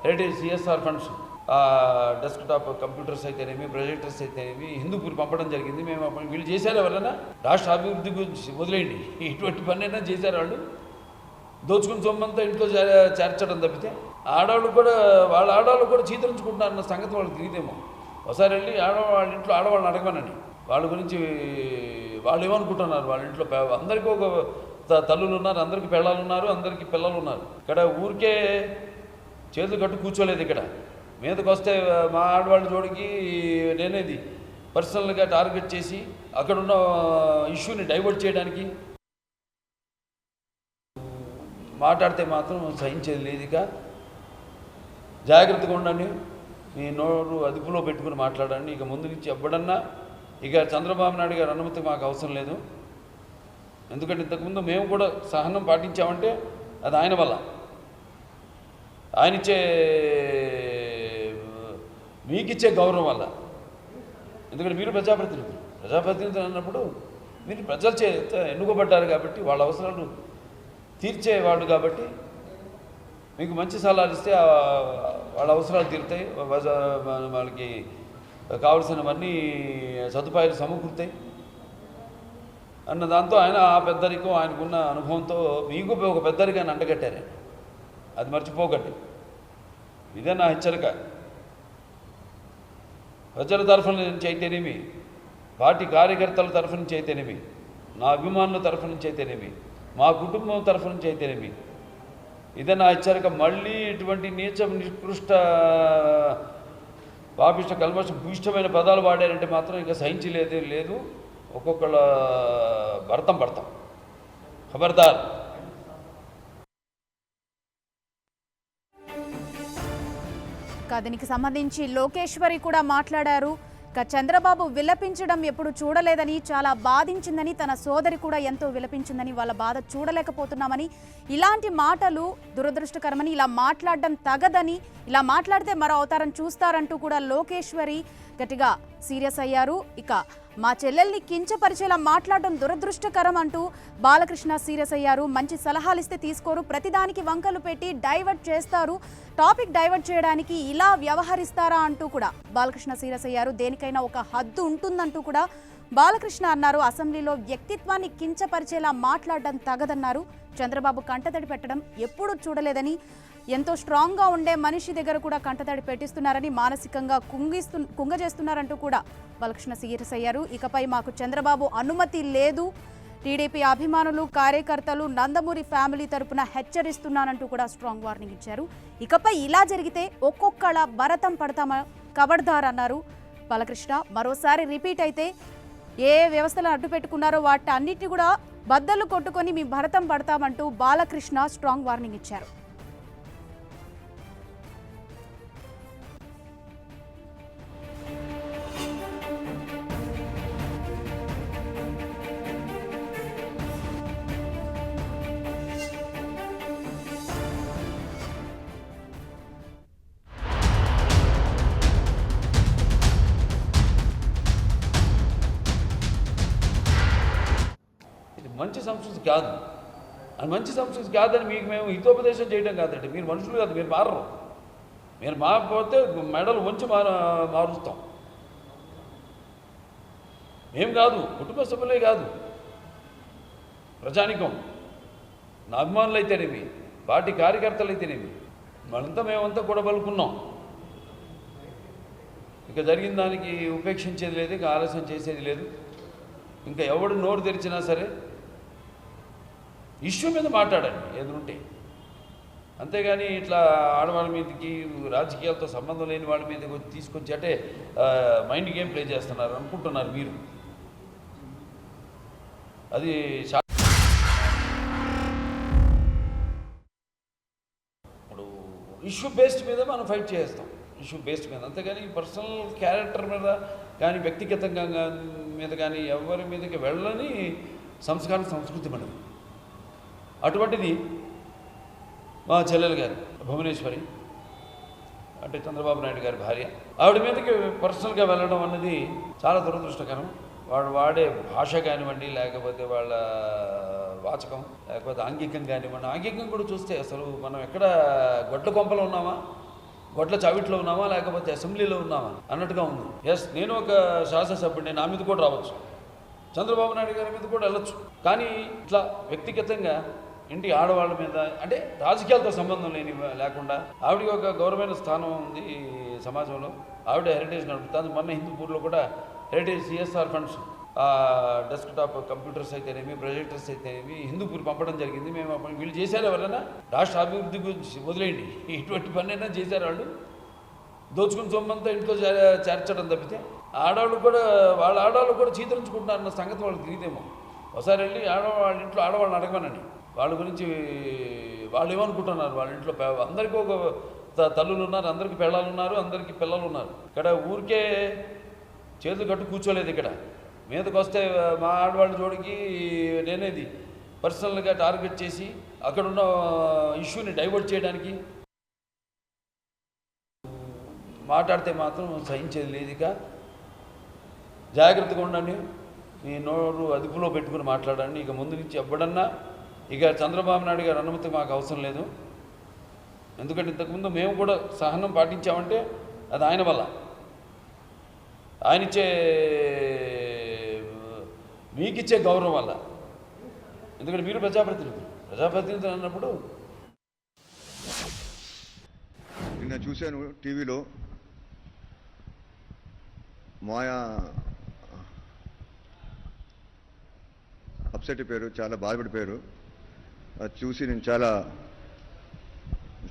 heritage CSR funds, desktop computers అయితేనేమి, ప్రొజెక్టర్స్ అయితేనేమి హిందూపూర్ పంపడం జరిగింది. మేము వీళ్ళు చేశారు ఎవరైనా రాష్ట్ర అభివృద్ధి గురించి వదిలేయండి, ఇటువంటి పని అయినా చేశారు వాళ్ళు. దోచుకుని సొమ్మంతా ఇంట్లో చేర్చడం తప్పితే ఆడవాళ్ళు కూడా, వాళ్ళ ఆడవాళ్ళు కూడా చీతరించుకుంటున్నారన్న సంగతి వాళ్ళకి తెలియదేమో. ఒకసారి వెళ్ళి వాళ్ళ ఇంట్లో ఆడవాళ్ళని అడగమనండి, వాళ్ళ గురించి వాళ్ళు ఏమనుకుంటున్నారు. వాళ్ళ ఇంట్లో అందరికీ ఒక తల్లులు ఉన్నారు, అందరికీ పెళ్ళాలు ఉన్నారు, అందరికీ పిల్లలు ఉన్నారు. ఇక్కడ ఊరికే చేతులు కట్టు కూర్చోలేదు. ఇక్కడ మీదకి వస్తే మా ఆడవాళ్ళ జోడికి నేనేది పర్సనల్గా టార్గెట్ చేసి అక్కడున్న ఇష్యూని డైవర్ట్ చేయడానికి మాట్లాడితే మాత్రం సహించేది లేదు. ఇక జాగ్రత్తగా ఉండండి, మీ నోరు అదుపులో పెట్టుకుని మాట్లాడండి. ఇక ముందు నుంచి ఎప్పుడన్నా ఇక చంద్రబాబు నాయుడు గారి అనుమతి మాకు అవసరం లేదు. ఎందుకంటే ఇంతకుముందు మేము కూడా సహనం పాటించామంటే అది ఆయన వల్ల, ఆయనిచ్చే మీకిచ్చే గౌరవం వల్ల. ఎందుకంటే మీరు ప్రజాప్రతినిధులు అన్నప్పుడు మీరు ప్రజల చేత ఎన్నుకోబడ్డారు కాబట్టి, వాళ్ళ అవసరాలు తీర్చేవాడు కాబట్టి మీకు మంచి సలహాలు ఇస్తే వాళ్ళ అవసరాలు తీరుతాయి, వాళ్ళకి కావలసినవన్నీ సదుపాయాలు సమకూరుతాయి అన్న దాంతో ఆయన ఆ పెద్దరికం, ఆయనకున్న అనుభవంతో మీకు ఒక పెద్దరికాన్ని అంటగట్టారు. అది మర్చిపోకండి. ఇదే నా హెచ్చరిక. ప్రజల తరఫు నుంచి అయితేనేమి, పార్టీ కార్యకర్తల తరఫు నుంచి అయితేనేమి, నా అభిమానుల తరఫు నుంచి అయితేనేమి, మా కుటుంబం తరఫు నుంచి అయితేనేమి, ఇదే నా హెచ్చరిక. మళ్ళీ ఇటువంటి నీచ, నికృష్ట, పాపిష్ట, కల్మష భూయిష్టమైన పదాలు వాడారంటే మాత్రం ఇంకా సహించలేదు లేదు. ఒక్కొక్కళ్ళ భర్తం పడతాం. ఖబర్దార్. దీనికి సంబంధించి లోకేశ్వరి కూడా మాట్లాడారు. చంద్రబాబు విలపించడం ఎప్పుడు చూడలేదని, చాలా బాధించిందని, తన సోదరి కూడా ఎంతో విలపించిందని, వాళ్ళ బాధ చూడలేకపోతున్నామని, ఇలాంటి మాటలు దురదృష్టకరమని, ఇలా మాట్లాడడం తగదని, ఇలా మాట్లాడితే మరో అవతారం చూస్తారంటూ కూడా లోకేశ్వరి గట్టిగా సీరియస్ అయ్యారు. ఇక మా చెల్లెల్ని కించపరిచేలా మాట్లాడడం దురదృష్టకరం అంటూ బాలకృష్ణ సీరియస్ అయ్యారు. మంచి సలహాలు ఇస్తే తీసుకోరు, ప్రతిదానికి వంకలు పెట్టి డైవర్ట్ చేస్తారు, టాపిక్ డైవర్ట్ చేయడానికి ఇలా వ్యవహరిస్తారా అంటూ కూడా బాలకృష్ణ సీరియస్ అయ్యారు. దేనికైనా ఒక హద్దు ఉంటుందంటూ కూడా బాలకృష్ణ అన్నారు. అసెంబ్లీలో వ్యక్తిత్వాన్ని కించపరిచేలా మాట్లాడడం తగదన్నారు. చంద్రబాబు కంటతడి పెట్టడం ఎప్పుడూ చూడలేదని, ఎంతో స్ట్రాంగ్గా ఉండే మనిషి దగ్గర కూడా కంటతడి పెట్టిస్తున్నారని, మానసికంగా కుంగజేస్తున్నారంటూ కూడా బాలకృష్ణ సీరియస్ అయ్యారు. ఇకపై మాకు చంద్రబాబు అనుమతి లేదు, టీడీపీ అభిమానులు కార్యకర్తలు నందమూరి ఫ్యామిలీ తరపున హెచ్చరిస్తున్నానంటూ కూడా స్ట్రాంగ్ వార్నింగ్ ఇచ్చారు. ఇకపై ఇలా జరిగితే ఒక్కొక్కళ్ళ భరతం పడతామా ఖబర్దార్ అన్నారు బాలకృష్ణ. మరోసారి రిపీట్ అయితే ఏ వ్యవస్థలను అడ్డు పెట్టుకున్నారో వాటి అన్నిటిని కూడా బద్దలు కొట్టుకొని మీ భరతం పడతామంటూ బాలకృష్ణ స్ట్రాంగ్ వార్నింగ్ ఇచ్చారు. మంచి సంస్కృతి కాదు, అది మంచి సంస్కృతి కాదని మీకు మేము హితోపదేశం చేయడం కాదండి. మీరు మనుషులు కాదు, మీరు మారరు. మీరు మారకపోతే మెడలు వంచి మారుస్తాం. మేము కాదు, కుటుంబ సభ్యులే కాదు, ప్రజానికం, నా అభిమానులు అయితేనేమి, పార్టీ కార్యకర్తలు అయితేనేమి, మనంతా మేమంతా కూడా పలుకున్నాం. ఇక జరిగిన దానికి ఉపేక్షించేది లేదు, ఇక ఆలస్యం చేసేది లేదు. ఇంకా ఎవడు నోరు తెరిచినా సరే ఇష్యూ మీద మాట్లాడండి ఎదురుంటే, అంతేగాని ఇట్లా ఆడవాళ్ళ మీదకి రాజకీయాలతో సంబంధం లేని వాళ్ళ మీదకి తీసుకొచ్చి అంటే మైండ్ గేమ్ ప్లే చేస్తున్నారు అనుకుంటున్నారు మీరు. అది ఇప్పుడు ఇష్యూ బేస్డ్ మీద మనం ఫైట్ చేస్తాం, ఇష్యూ బేస్డ్ మీద, అంతేగాని పర్సనల్ క్యారెక్టర్ మీద కానీ వ్యక్తిగతంగా మీద కానీ ఎవరి మీదకి వెళ్ళని సంస్కృతి మనది. అటువంటిది మా చెల్లెలు గారు భువనేశ్వరి, అంటే చంద్రబాబు నాయుడు గారి భార్య, ఆవిడ మీదకి పర్సనల్గా వెళ్ళడం అన్నది చాలా దురదృష్టకరం. వాడు వాడే భాష కానివ్వండి, లేకపోతే వాళ్ళ వాచకం, లేకపోతే ఆంగికం కానివ్వండి. ఆంగికం కూడా చూస్తే అసలు మనం ఎక్కడ గొడ్ల కొంపలో ఉన్నామా, గొడ్ల చావిట్లో ఉన్నామా, లేకపోతే అసెంబ్లీలో ఉన్నామా అన్నట్టుగా ఉంది. ఎస్, నేను ఒక శాసనసభ్యుడిని, నా మీద కూడా రావచ్చు, చంద్రబాబు నాయుడు గారి మీద కూడా వెళ్ళొచ్చు. కానీ ఇట్లా వ్యక్తిగతంగా ఇంటి ఆడవాళ్ళ మీద, అంటే రాజకీయాలతో సంబంధం లేకుండా ఆవిడకి ఒక గౌరవమైన స్థానం ఉంది సమాజంలో. ఆవిడ హెరిటేజ్ నడుపుతుంది. మొన్న హిందూపూర్లో కూడా heritage CSR funds, desktop computers అయితేనేమి, ప్రొజెక్టర్స్ అయితేనేమి హిందూపూర్ పంపడం జరిగింది. మేము వీళ్ళు చేశారు, ఎవరైనా రాష్ట్ర అభివృద్ధి గురించి వదిలేయండి, ఇటువంటి పనైనా చేశారు వాళ్ళు. దోచుకుని సొమ్మంతా ఇంట్లో చేర్చడం తప్పితే ఆడవాళ్ళు కూడా, వాళ్ళ ఆడవాళ్ళు కూడా చీతరించుకుంటున్నారన్న సంగతి వాళ్ళకి తెలియదేమో. ఒకసారి వెళ్ళి వాళ్ళ ఇంట్లో ఆడవాళ్ళని అడగమనండి, వాళ్ళ గురించి వాళ్ళు ఏమనుకుంటున్నారు. వాళ్ళ ఇంట్లో అందరికీ ఒక తల్లులు ఉన్నారు, అందరికీ పెళ్ళాలు ఉన్నారు, అందరికీ పిల్లలు ఉన్నారు. ఇక్కడ ఊరికే చేతులు కట్టు కూర్చోలేదు. ఇక్కడ మీదకి వస్తే మా ఆడవాళ్ళ జోడికి నేనేది పర్సనల్గా టార్గెట్ చేసి అక్కడున్న ఇష్యూని డైవర్ట్ చేయడానికి మాట్లాడితే మాత్రం సహించేది లేదు. ఇక జాగ్రత్తగా ఉండండి, మీ నోరు అదుపులో పెట్టుకుని మాట్లాడండి. ఇక ముందు నుంచి ఎప్పుడన్నా ఇక చంద్రబాబు నాయుడు గారి అనుమతి మాకు అవసరం లేదు. ఎందుకంటే ఇంతకుముందు మేము కూడా సహనం పాటించామంటే అది ఆయన వల్ల, ఆయనిచ్చే మీకిచ్చే గౌరవం వల్ల. ఎందుకంటే మీరు ప్రజాప్రతినిధులు అన్నప్పుడు. నిన్న చూశాను టీవీలో, మాయా అప్సెట్ అయిపోయారు, చాలా బాధపడిపోయారు. అది చూసి నేను చాలా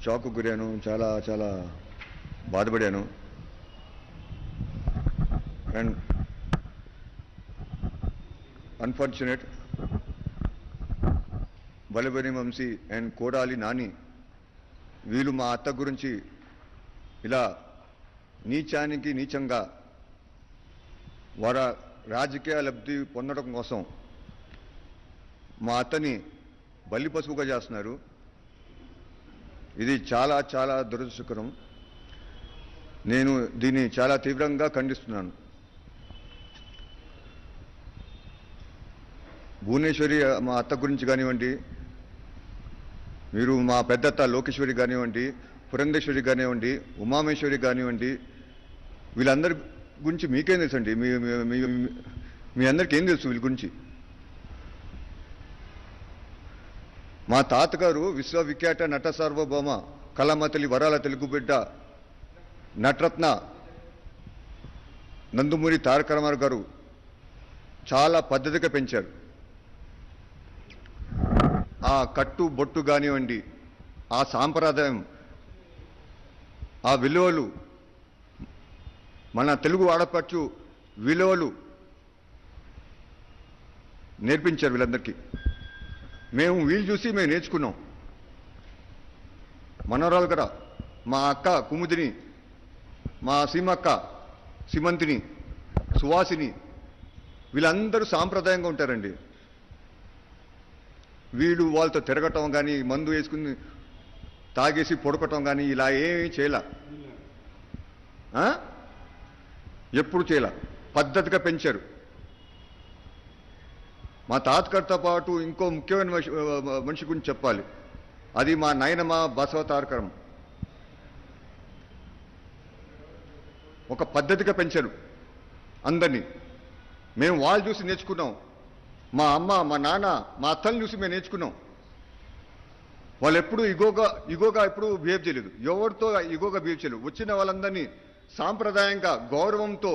షాక్కు గురాను, చాలా చాలా బాధపడాను. అండ్ అన్ఫార్చునేట్ బలబరి వంశీ అండ్ కోడాలి నాని వీళ్ళు మా అత్త గురించి ఇలా నీచానికి నీచంగా వారి రాజకీయ లబ్ధి పొందడం కోసం మా అత్తని బల్లి పశువుగా చేస్తున్నారు. ఇది చాలా చాలా దురదృష్టకరం. నేను దీన్ని చాలా తీవ్రంగా ఖండిస్తున్నాను. భువనేశ్వరి మా అత్త గురించి కానివ్వండి, మీరు మా పెద్దత్త లోకేశ్వరి కానివ్వండి, పురంధేశ్వరి కానివ్వండి, ఉమామేశ్వరి కానివ్వండి, వీళ్ళందరి గురించి మీకేం తెలుసండి? మీ అందరికీ ఏం తెలుసు వీళ్ళ గురించి? మా తాతగారు విశ్వవిఖ్యాత నట సార్వభౌమ కళమ్మ తల్లి వరాల తెలుగు బిడ్డ నటరత్న నందమూరి తారక రామారావు గారు చాలా పద్ధతిగా పెంచారు. ఆ కట్టు బొట్టు కానివ్వండి, ఆ సాంప్రదాయం, ఆ విలువలు, మన తెలుగు ఆడపడుచు విలువలు నేర్పించారు వీళ్ళందరికీ. మేము వీళ్ళు చూసి మేము నేర్చుకున్నాం. మనవరాలు కదా, మా అక్క కుముదిని, మా సీమక్క సీమంతిని, సువాసిని, వీళ్ళందరూ సాంప్రదాయంగా ఉంటారండి. వీడు వాళ్ళతో తిరగటం కానీ, మందు వేసుకుని తాగేసి పొడకటం కానీ ఇలా ఏమీ చేయలే, ఎప్పుడు చేయలే. పద్ధతిగా పెంచారు. మా తాతగారితో పాటు ఇంకో ముఖ్యమైన మనిషి గురించి చెప్పాలి. అది మా నాయనమ్మ బసవ తారకరం. ఒక పద్ధతిగా పెంచారు అందరినీ. మేము వాళ్ళు చూసి నేర్చుకున్నాం. మా అమ్మ, మా నాన్న, మా అత్తల్ని చూసి మేము నేర్చుకున్నాం. వాళ్ళు ఎప్పుడు ఇగోగా ఎప్పుడు బిహేవ్ చేయలేదు. ఎవరితో ఇగోగా బిహేవ్ చేయలేదు. వచ్చిన వాళ్ళందరినీ సాంప్రదాయంగా గౌరవంతో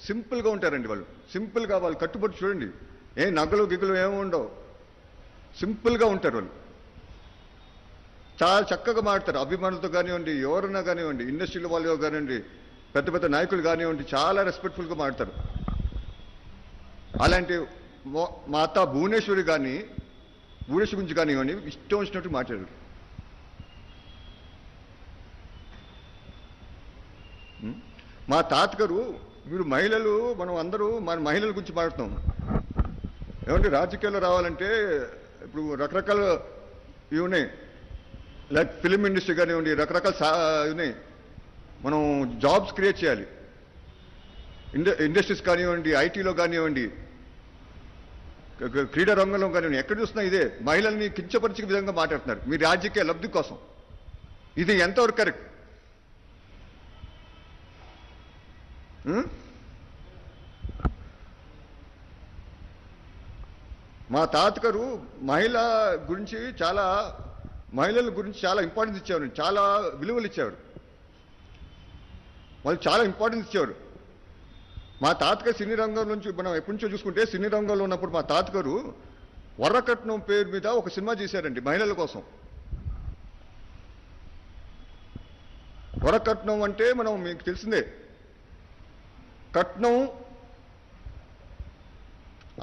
సింపుల్గా ఉంటారండి. వాళ్ళు సింపుల్గా, వాళ్ళు కట్టుబడి చూడండి, ఏ నగలు గిగులు ఏమి ఉండవు, సింపుల్గా ఉంటారు వాళ్ళు. చాలా చక్కగా మాట్లాడతారు. అభిమానులతో కానివ్వండి, ఎవరైనా కానివ్వండి, ఇండస్ట్రీలో వాళ్ళు కానివ్వండి, పెద్ద పెద్ద నాయకులు కానివ్వండి, చాలా రెస్పెక్ట్ఫుల్గా మాట్లాడతారు. అలాంటి మా అత్త భువనేశ్వరి గురించి కానివ్వండి, ఇష్టం వచ్చినట్టు మాట్లాడారు. మా తాతగారు, మీరు మహిళలు, మనం అందరూ మన మహిళల గురించి మాట్లాడుతాం. ఏమంటే రాజకీయాల్లో రావాలంటే ఇప్పుడు రకరకాల ఇవి ఉన్నాయి, లైక్ ఫిలిం ఇండస్ట్రీ కానివ్వండి, రకరకాల ఉన్నాయి. మనం జాబ్స్ క్రియేట్ చేయాలి. ఇండస్ట్రీస్ కానివ్వండి, ఐటీలో కానివ్వండి, క్రీడా రంగంలో కానివ్వండి, ఎక్కడ చూసినా ఇదే. మహిళల్ని కించపరిచే విధంగా మాట్లాడుతున్నారు మీ రాజకీయ లబ్ధి కోసం. ఇది ఎంతవరకు కరెక్ట్? మా తాతగారు మహిళల గురించి చాలా ఇంపార్టెన్స్ ఇచ్చేవారు, చాలా విలువలు ఇచ్చేవారు. వాళ్ళు చాలా ఇంపార్టెన్స్ ఇచ్చేవారు. మా తాతగారు సినీ రంగం నుంచి మనం ఎప్పటి నుంచో చూసుకుంటే, సినీ రంగంలో ఉన్నప్పుడు మా తాతగారు వరకట్నం పేరు మీద ఒక సినిమా చేశారండి మహిళల కోసం. వరకట్నం అంటే మనం మీకు తెలిసిందే, కట్నం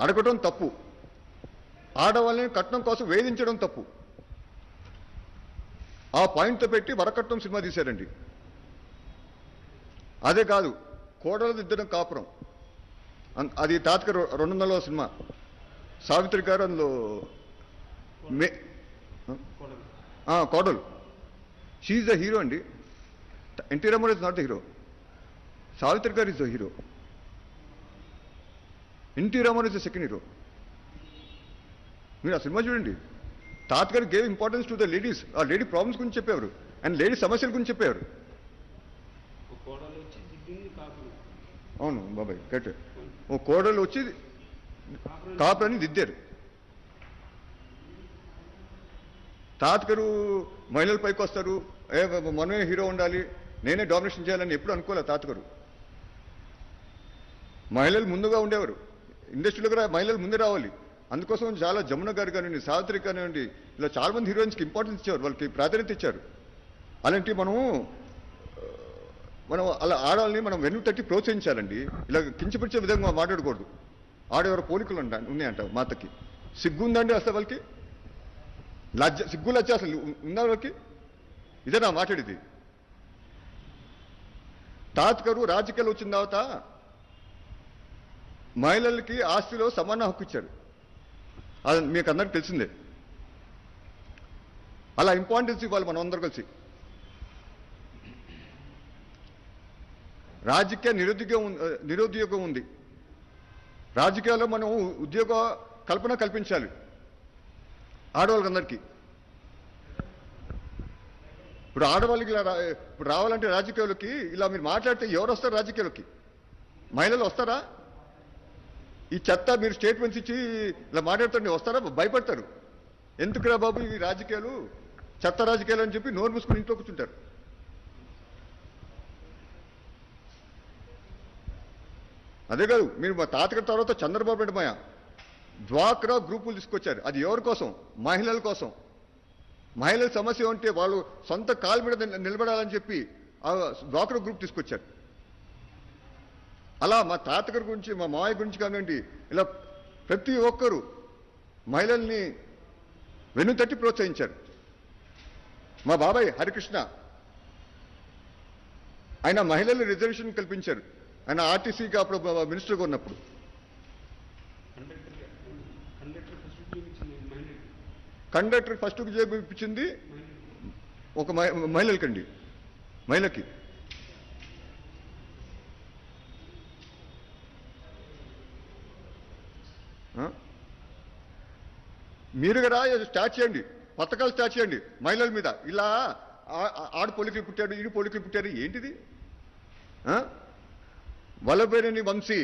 అడగటం తప్పు, ఆడవాళ్ళని కట్నం కోసం వేధించడం తప్పు. ఆ పాయింట్తో పెట్టి వరకట్నం సినిమా తీశారండి. అదే కాదు, కోడలు దిద్దడం కాపురం, అది తాతగారు 200వ సినిమా. సావిత్రి గారు అందులో కోడలు, షీఈ్ ద హీరో అండి. NT Rama Rao is not the hero, Savitri garu is the hero. NT Rama Rao is the second hero. మీరు ఆ సినిమా చూడండి. తాతగారు gave importance to the ladies. ఆ లేడీ ప్రాబ్లమ్స్ గురించి చెప్పేవారు, అండ్ లేడీ సమస్యల గురించి చెప్పేవారు. అవును బాబాయ్, కరెక్ట్. ఓ కోడలు వచ్చి కాపురాన్ని దిద్దారు. తాతగారు మహిళల పైకి వస్తారు, మనమే హీరో ఉండాలి, నేనే డామినేషన్ చేయాలని ఎప్పుడు అనుకోలే తాతగారు. మహిళలు ముందుగా ఉండేవారు. ఇండస్ట్రీలో కూడా మహిళలు ముందే రావాలి. అందుకోసం చాలా జమున గారు కానివ్వండి, సావిత్రి కానివ్వండి, ఇలా చాలా మంది హీరోయిన్స్కి ఇంపార్టెన్స్ ఇచ్చేవారు, వాళ్ళకి ప్రాధాన్యత ఇచ్చారు. అలాంటి మనం అలా ఆడాలని మనం వెన్ను తట్టి ప్రోత్సహించాలండి. ఇలా కించపరిచే విధంగా మాట్లాడకూడదు. ఆడేవారు పోలికలు ఉన్నాయంట. మాతకి సిగ్గు ఉందండి అసలు వాళ్ళకి? సిగ్గు లజ్జ అసలు ఉందా వాళ్ళకి? ఇదే నా మాట్లాడేది. తాతగారు రాజకీయాలు వచ్చిన తర్వాత మహిళలకి ఆస్తిలో సమాన హక్కు ఇచ్చారు. అది మీకు అందరికి తెలిసిందే. అలా ఇంపార్టెన్స్ ఇవ్వాలి మనం అందరూ కలిసి. రాజకీయ నిరుద్యోగం ఉంది. రాజకీయాల్లో మనం ఉద్యోగ కల్పన కల్పించాలి ఆడవాళ్ళందరికీ. ఇప్పుడు ఆడవాళ్ళకి ఇప్పుడు రావాలంటే రాజకీయాలకి ఇలా మీరు మాట్లాడితే ఎవరు వస్తారు రాజకీయాలకి? మహిళలు వస్తారా? ఈ చెత్త మీరు స్టేట్మెంట్స్ ఇచ్చి ఇలా మాట్లాడుతుంటే వస్తారా? భయపడతారు. ఎందుకురా బాబు ఈ రాజకీయాలు, చెత్త రాజకీయాలు అని చెప్పి నోరు మూసుకుని ఇంట్లో కూర్చుంటారు. అదే కాదు, మీరు మా తాతగారి తర్వాత చంద్రబాబు నాయుడు మాయ డ్వాక్రా గ్రూపులు తీసుకొచ్చారు. అది ఎవరి కోసం? మహిళల కోసం. మహిళల సమస్య ఉంటే వాళ్ళు సొంత కాలు మీద నిలబడాలని చెప్పి ఆ డ్వాక్రా గ్రూప్ తీసుకొచ్చారు. అలా మా తాతగారి గురించి, మా మావయ్య గురించి కానివ్వండి, ఇలా ప్రతి ఒక్కరూ మహిళల్ని వెన్నుతట్టి ప్రోత్సహించారు. మా బాబాయ్ హరికృష్ణ, ఆయన మహిళలు రిజర్వేషన్ కల్పించారు. ఆయన ఆర్టీసీకి అప్పుడు మినిస్టర్గా ఉన్నప్పుడు. కండక్టర్ ఫస్ట్ ఉద్యోగం ఇప్పించింది ఒక మహిళలకండి, మహిళకి. మీరు కదా స్టార్ట్ చేయండి, పథకాలు స్టార్ట్ చేయండి మహిళల మీద. ఇలా ఆడు పొలికలు పుట్టాడు, ఈడు పొలికలు పుట్టారు, ఏంటిది? వల్లభనేని వంశీ,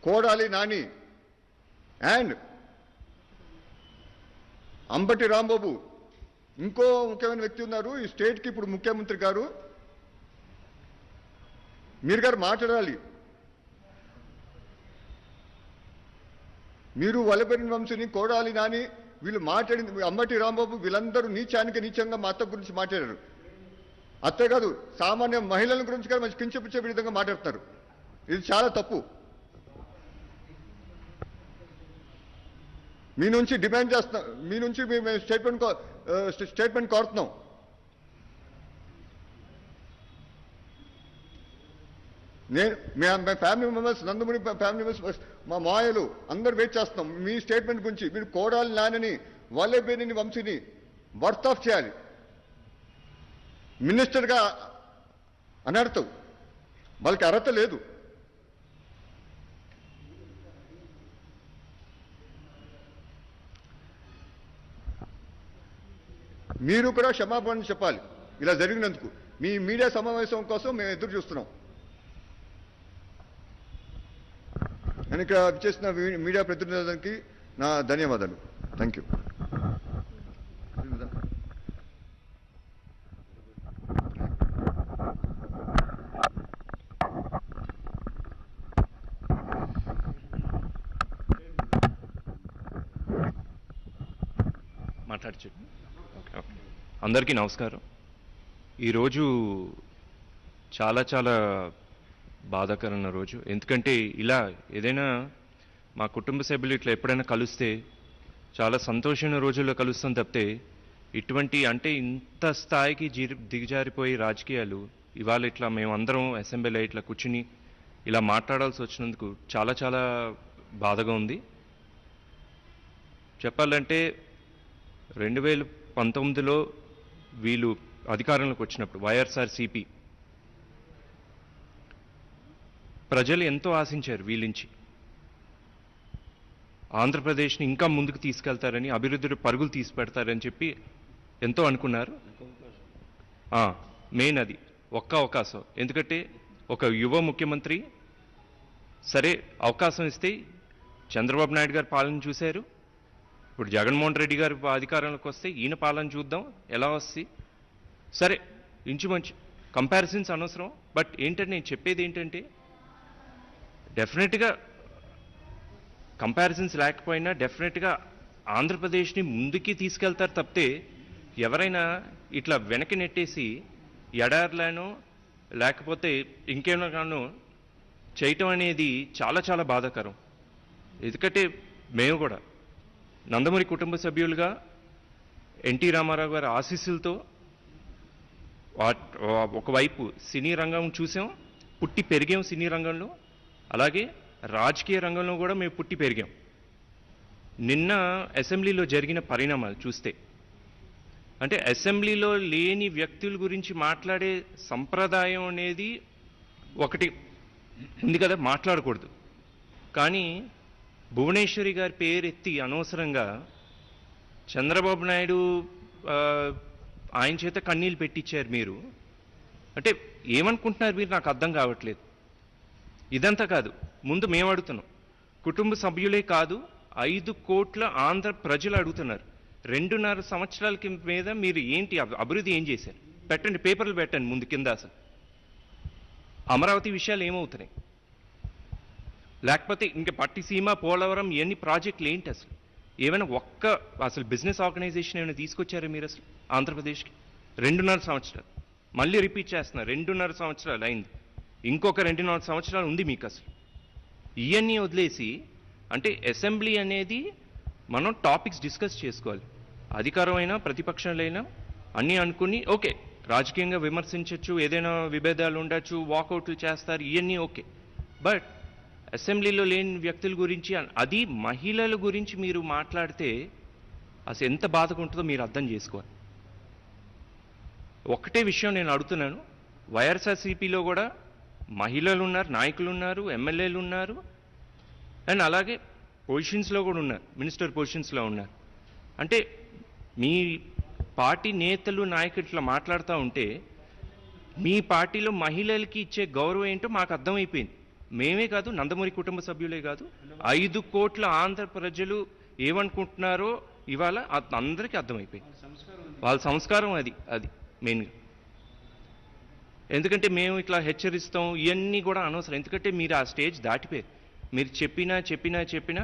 కోడాలి నాని అండ్ అంబటి రాంబాబు, ఇంకో ముఖ్యమైన వ్యక్తి ఉన్నారు ఈ స్టేట్కి ఇప్పుడు ముఖ్యమంత్రి గారు. మీరు గారు మాట్లాడాలి. మీరు వల్లభనేని వంశీని, కోడాలి నాని వీళ్ళు మాట్లాడింది, అంబటి రాంబాబు వీళ్ళందరూ నీచానికి నీచంగా మా అత్త గురించి మాట్లాడారు. అత్తే కాదు, సామాన్య మహిళల గురించి కూడా మంచి కించపించే విధంగా మాట్లాడుతున్నారు. ఇది చాలా తప్పు. మీ నుంచి డిమాండ్ చేస్తున్నాం, మీ నుంచి మేము స్టేట్మెంట్ కోరుతున్నాం. మేము family members, Nandamuri family members, మా మాయలు అందరూ వెయిట్ చేస్తున్నాం మీ స్టేట్మెంట్ గురించి. మీరు కోడాలి నానిని, వల్లభనేని వంశీని బర్త్ ఆఫ్ చేయాలి. మినిస్టర్గా అనర్హత, వాళ్ళకి అర్హత లేదు. మీరు కూడా క్షమాపణ చెప్పాలి ఇలా జరిగినందుకు. మీ మీడియా సమావేశం కోసం మేము ఎదురు చూస్తున్నాం. నేను ఇక్కడ చేసిన మీడియా ప్రతినిధులకి నా ధన్యవాదాలు. Thank you. మాట్లాడచ్చు. అందరికీ నమస్కారం. ఈరోజు చాలా చాలా బాధాకరమైన రోజు. ఎందుకంటే ఇలా ఏదైనా మా కుటుంబ సభ్యులు ఇట్లా ఎప్పుడైనా కలిస్తే చాలా సంతోషమైన రోజుల్లో కలుస్తాం తప్పితే ఇటువంటి అంటే ఇంత స్థాయికి దిగజారిపోయి రాజకీయాలు ఇవాళ ఇట్లా మేమందరం అసెంబ్లీలో ఇట్లా కూర్చుని ఇలా మాట్లాడాల్సి వచ్చినందుకు చాలా చాలా బాధగా ఉంది. చెప్పాలంటే 2019లో వీళ్ళు అధికారంలోకి వచ్చినప్పుడు వైఎస్ఆర్సీపీ ప్రజలు ఎంతో ఆశించారు వీళ్ళించి. ఆంధ్రప్రదేశ్ని ఇంకా ముందుకు తీసుకెళ్తారని, అభివృద్ధి పరుగులు తీసి పెడతారని చెప్పి ఎంతో అనుకున్నారు. మెయిన్ అది ఒక్క అవకాశం. ఎందుకంటే ఒక యువ ముఖ్యమంత్రి, సరే అవకాశం ఇస్తే చంద్రబాబు నాయుడు గారి పాలన చూశారు, ఇప్పుడు జగన్మోహన్ రెడ్డి గారు అధికారంలోకి వస్తే ఈయన పాలన చూద్దాం ఎలా వస్తుంది. సరే ఇంచుమంచు కంపారిజన్స్ అనవసరం. బట్ ఏంటంటే నేను చెప్పేది ఏంటంటే డెఫినెట్గా కంపారిజన్స్ లేకపోయినా డెఫినెట్గా ఆంధ్రప్రదేశ్ని ముందుకి తీసుకెళ్తారు తప్పితే ఎవరైనా ఇట్లా వెనక్కి నెట్టేసి ఎడార్లానో లేకపోతే ఇంకేమో చేయటం అనేది చాలా చాలా బాధాకరం. ఎందుకంటే మేము కూడా నందమూరి కుటుంబ సభ్యులుగా ఎన్టీ రామారావు గారి ఆశీస్సులతో ఒకవైపు సినీ రంగం చూసాం, పుట్టి పెరిగాం సినీ రంగంలో, అలాగే రాజకీయ రంగంలో కూడా మేము పుట్టి పెరిగాం. నిన్న అసెంబ్లీలో జరిగిన పరిణామాలు చూస్తే అంటే అసెంబ్లీలో లేని వ్యక్తుల గురించి మాట్లాడే సంప్రదాయం అనేది ఒకటి ఉంది కదా, మాట్లాడకూడదు. కానీ భువనేశ్వరి గారి పేరెత్తి అనవసరంగా చంద్రబాబు నాయుడు ఆయన చేత కన్నీళ్ళు పెట్టించారు. మీరు అంటే ఏమనుకుంటున్నారు మీరు, నాకు అర్థం కావట్లేదు. ఇదంతా కాదు, ముందు మేము అడుగుతున్నాం, కుటుంబ సభ్యులే కాదు 5 కోట్ల ఆంధ్ర ప్రజలు అడుగుతున్నారు. 2.5 సంవత్సరాల మీద మీరు ఏంటి అభివృద్ధి ఏం చేశారు? పెట్టండి, పేపర్లు పెట్టండి ముందు కింద. అసలు అమరావతి విషయాలు ఏమవుతున్నాయి? లేకపోతే ఇంకా పట్టిసీమ, పోలవరం ఇవన్నీ ప్రాజెక్టులు ఏంటి అసలు? ఏమైనా అసలు బిజినెస్ ఆర్గనైజేషన్ ఏమైనా తీసుకొచ్చారా మీరు అసలు ఆంధ్రప్రదేశ్కి? 2.5 సంవత్సరాలు మళ్ళీ రిపీట్ చేస్తున్నారు. 2.5 సంవత్సరాలు అయింది, ఇంకొక 2.5 సంవత్సరాలు ఉంది మీకు. అసలు ఇవన్నీ వదిలేసి అంటే అసెంబ్లీ అనేది మనం టాపిక్స్ డిస్కస్ చేసుకోవాలి. అధికారమైనా ప్రతిపక్షాలైనా అన్నీ అనుకుని ఓకే, రాజకీయంగా విమర్శించవచ్చు, ఏదైనా విభేదాలు ఉండొచ్చు, వాకౌట్లు చేస్తారు, ఇవన్నీ ఓకే. బట్ అసెంబ్లీలో లేని వ్యక్తుల గురించి, అది మహిళల గురించి మీరు మాట్లాడితే అసలు ఎంత బాధగా ఉంటుందో మీరు అర్థం చేసుకోవాలి. ఒకటే విషయం నేను అడుగుతున్నాను, వైఎస్ఆర్సీపీలో కూడా మహిళలు ఉన్నారు, నాయకులు ఉన్నారు, ఎమ్మెల్యేలు ఉన్నారు, అండ్ అలాగే పొజిషన్స్లో కూడా ఉన్నారు, మినిస్టర్ పొజిషన్స్లో ఉన్నారు. అంటే మీ పార్టీ నేతలు, నాయకులు ఇట్లా మాట్లాడుతూ ఉంటే మీ పార్టీలో మహిళలకి ఇచ్చే గౌరవం ఏంటో మాకు అర్థమైపోయింది. మేమే కాదు, నందమూరి కుటుంబ సభ్యులే కాదు, 5 కోట్ల ఆంధ్ర ప్రజలు ఏమనుకుంటున్నారో ఇవాళ అందరికీ అర్థమైపోయింది. వాళ్ళ సంస్కారం అది మెయిన్గా. ఎందుకంటే మేము ఇట్లా హెచ్చరిస్తాం, ఇవన్నీ కూడా అనవసరం. ఎందుకంటే మీరు ఆ స్టేజ్ దాటిపోయారు. మీరు చెప్పినా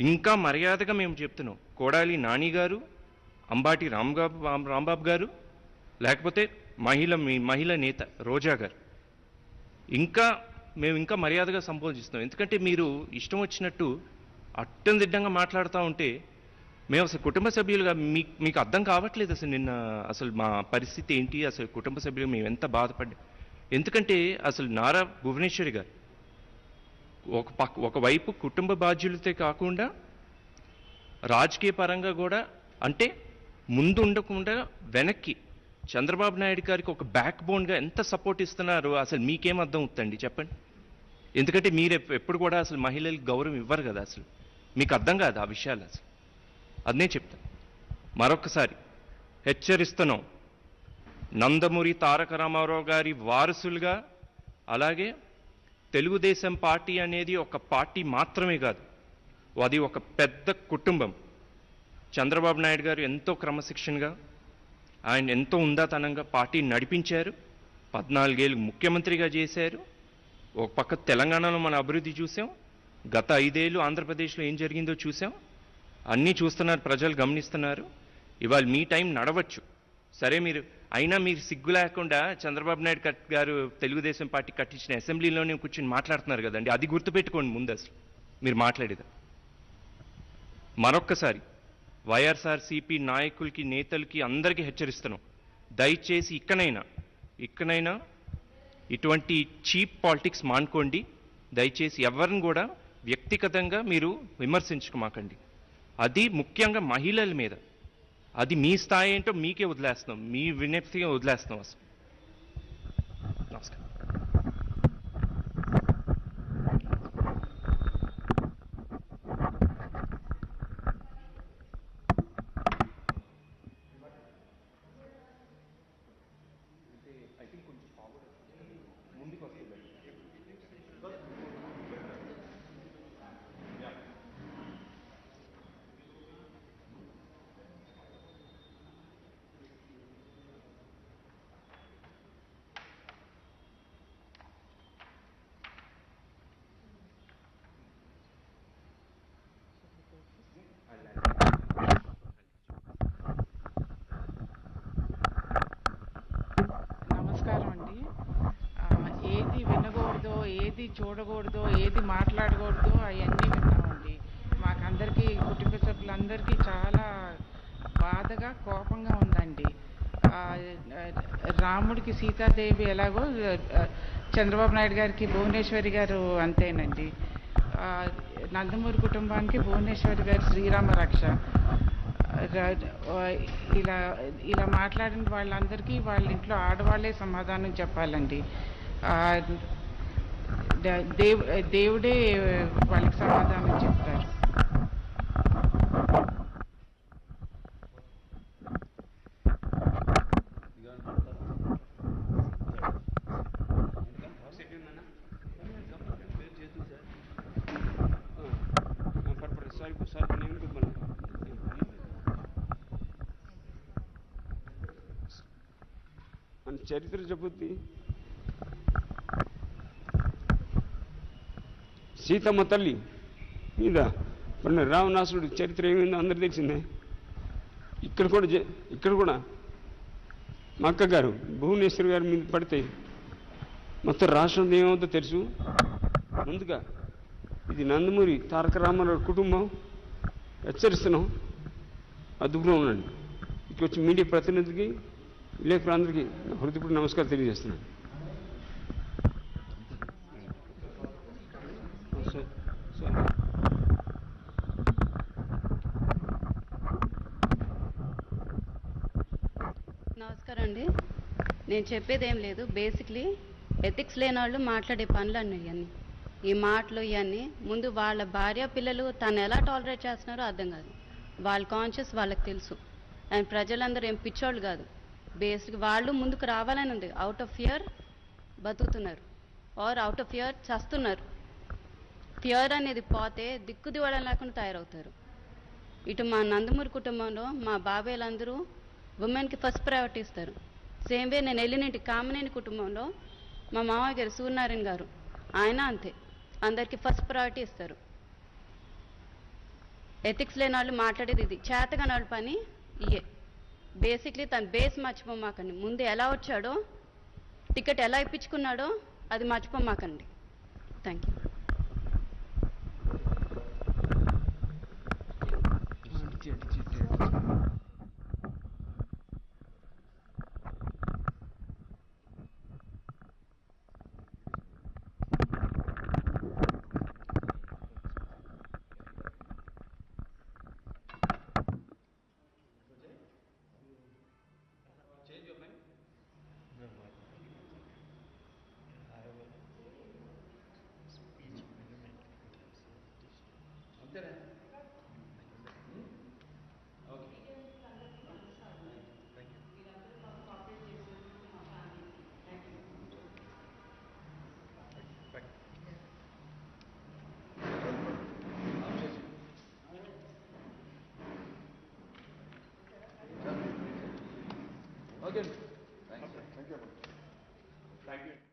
ఇంకా మర్యాదగా మేము చెప్తున్నాం. కొడాలి నాని గారు, అంబాటి రాంబాబు గారు, లేకపోతే మహిళ నేత రోజా గారు, మేము ఇంకా మర్యాదగా సంబోధిస్తాం. ఎందుకంటే మీరు ఇష్టం వచ్చినట్టు అడ్డందిడ్డంగా మాట్లాడుతూ ఉంటే మేము అసలు కుటుంబ సభ్యులుగా మీకు అర్థం కావట్లేదు. అసలు నిన్న అసలు మా పరిస్థితి ఏంటి, అసలు కుటుంబ సభ్యులు మేము ఎంత బాధపడ్డాం. ఎందుకంటే అసలు నారా భువనేశ్వరి గారు ఒకవైపు కుటుంబ బాధ్యులతో కాకుండా రాజకీయ పరంగా కూడా, అంటే ముందు ఉండకుండా వెనక్కి చంద్రబాబు నాయుడు గారికి ఒక బ్యాక్ బోన్గా ఎంత సపోర్ట్ ఇస్తున్నారు అసలు మీకేం అర్థం అవుతుందండి చెప్పండి? ఎందుకంటే మీరు ఎప్పుడు కూడా అసలు మహిళలకు గౌరవం ఇవ్వరు కదా, అసలు మీకు అర్థం కాదు ఆ విషయాలు. అసలు అదే చెప్తాను, మరొకసారి హెచ్చరిస్తున్నాం. నందమూరి తారక రామారావు గారి వారసులుగా, అలాగే తెలుగుదేశం పార్టీ అనేది ఒక పార్టీ మాత్రమే కాదు, అది ఒక పెద్ద కుటుంబం. చంద్రబాబు నాయుడు గారు ఎంతో క్రమశిక్షణగా, ఆయన ఎంతో ఉందాతనంగా పార్టీని నడిపించారు. 14 ఏళ్ళు ముఖ్యమంత్రిగా చేశారు. ఒక పక్క తెలంగాణలో మన అభివృద్ధి చూసాం, గత 5 ఏళ్ళు ఆంధ్రప్రదేశ్లో ఏం జరిగిందో చూసాం. అన్నీ చూస్తున్నారు, ప్రజలు గమనిస్తున్నారు. ఇవాళ మీ టైం నడవచ్చు సరే, మీరు సిగ్గు లేకుండా చంద్రబాబు నాయుడు గారు తెలుగుదేశం పార్టీ కట్టించిన అసెంబ్లీలోనే కూర్చొని మాట్లాడుతున్నారు కదండి. అది గుర్తుపెట్టుకోండి ముందు అసలు మీరు మాట్లాడేది. మరొక్కసారి వైఎస్ఆర్సీపీ నాయకులకి, నేతలకి అందరికీ హెచ్చరిస్తున్నాం, దయచేసి ఇక్కడైనా ఇటువంటి చీప్ పాలిటిక్స్ మానుకోండి. దయచేసి ఎవరిని కూడా వ్యక్తిగతంగా మీరు విమర్శించుకోమాకండి. అది ముఖ్యంగా మహిళల మీద. అది మీ స్థాయి ఏంటో మీకే వదిలేస్తున్నాం, మీ విజ్ఞప్తిగా వదిలేస్తున్నాం అసలు. నమస్కారం. నమస్కారం అండి. ఏది వినకూడదో, ఏది చూడకూడదో, ఏది మాట్లాడకూడదో అవన్నీ విన్నామండి. మాకందరికీ, కుటుంబ సభ్యులందరికీ చాలా బాధగా, కోపంగా ఉందండి. రాముడికి సీతాదేవి ఎలాగో చంద్రబాబు నాయుడు గారికి భువనేశ్వరి గారు అంతేనండి. నందమూరి కుటుంబానికి భువనేశ్వరి గారు శ్రీరామ రక్ష. ఇలా మాట్లాడిన వాళ్ళందరికీ వాళ్ళ ఇంట్లో ఆడవాళ్ళే సమాధానం చెప్పాలండి. దేవుడే వాళ్ళకి సమాధానం చెప్తారు. సారీ నేను మన చరిత్ర చెబుద్ది. సీతమ్మ తల్లి మీద పడిన రావణాసురుడి చరిత్ర ఏమైందో అందరు తెలిసిందే. ఇక్కడ కూడా మా అక్క గారు భువనేశ్వర్ గారి మీద పడితే మొత్తం రాష్ట్రం ఏమవుతుందో తెలుసు. ముందుగా ఇది నందమూరి తారక రామారావు కుటుంబం, హెచ్చరిస్తున్నాం, అదుపులో ఉండండి. ఇక్కడ వచ్చి మీడియా ప్రతినిధికి విలేకరులందరికీ హృదయపూర్వక నమస్కారం తెలియజేస్తున్నాను. నమస్కారం అండి. నేను చెప్పేది ఏం లేదు. బేసిక్లీ ఎథిక్స్ లేని వాళ్ళు మాట్లాడే పనులు అన్నీ ఇవన్నీ, ఈ మాటలు ఇవన్నీ ముందు వాళ్ళ భార్య పిల్లలు తను ఎలా టాలరేట్ చేస్తున్నారో అర్థం కాదు. వాళ్ళ కాన్షియస్ వాళ్ళకి తెలుసు. అండ్ ప్రజలందరూ ఏం పిచ్చోళ్ళు కాదు. బేసిక్ వాళ్ళు ముందుకు రావాలని ఉంది. అవుట్ ఆఫ్ ఫియర్ బతుకుతున్నారు, ఆర్ అవుట్ ఆఫ్ ఫియర్ చస్తున్నారు. ఫియర్ అనేది పోతే దిక్కు దివడం లేకుండా తయారవుతారు. ఇటు మా నందమూరి కుటుంబంలో మా బాబాయ్లందరూ ఉమెన్కి ఫస్ట్ ప్రయారిటీ ఇస్తారు. సేమ్ వే నేను వెళ్ళినంటి కామనేని కుటుంబంలో మా మామయ్య గారు సూర్యనారాయణ గారు, ఆయన అంతే, అందరికీ ఫస్ట్ ప్రయారిటీ ఇస్తారు. ఎథిక్స్ లేని వాళ్ళు మాట్లాడేది ఇది. చేతగాని వాళ్ళ పని ఇయే. బేసిక్లీ తన బేస్ మర్చిపోమాకండి. ముందు ఎలా వచ్చాడో, టికెట్ ఎలా ఇప్పించుకున్నాడో అది మర్చిపోమాకండి. Thank you. Okay. Thank you. Thank you.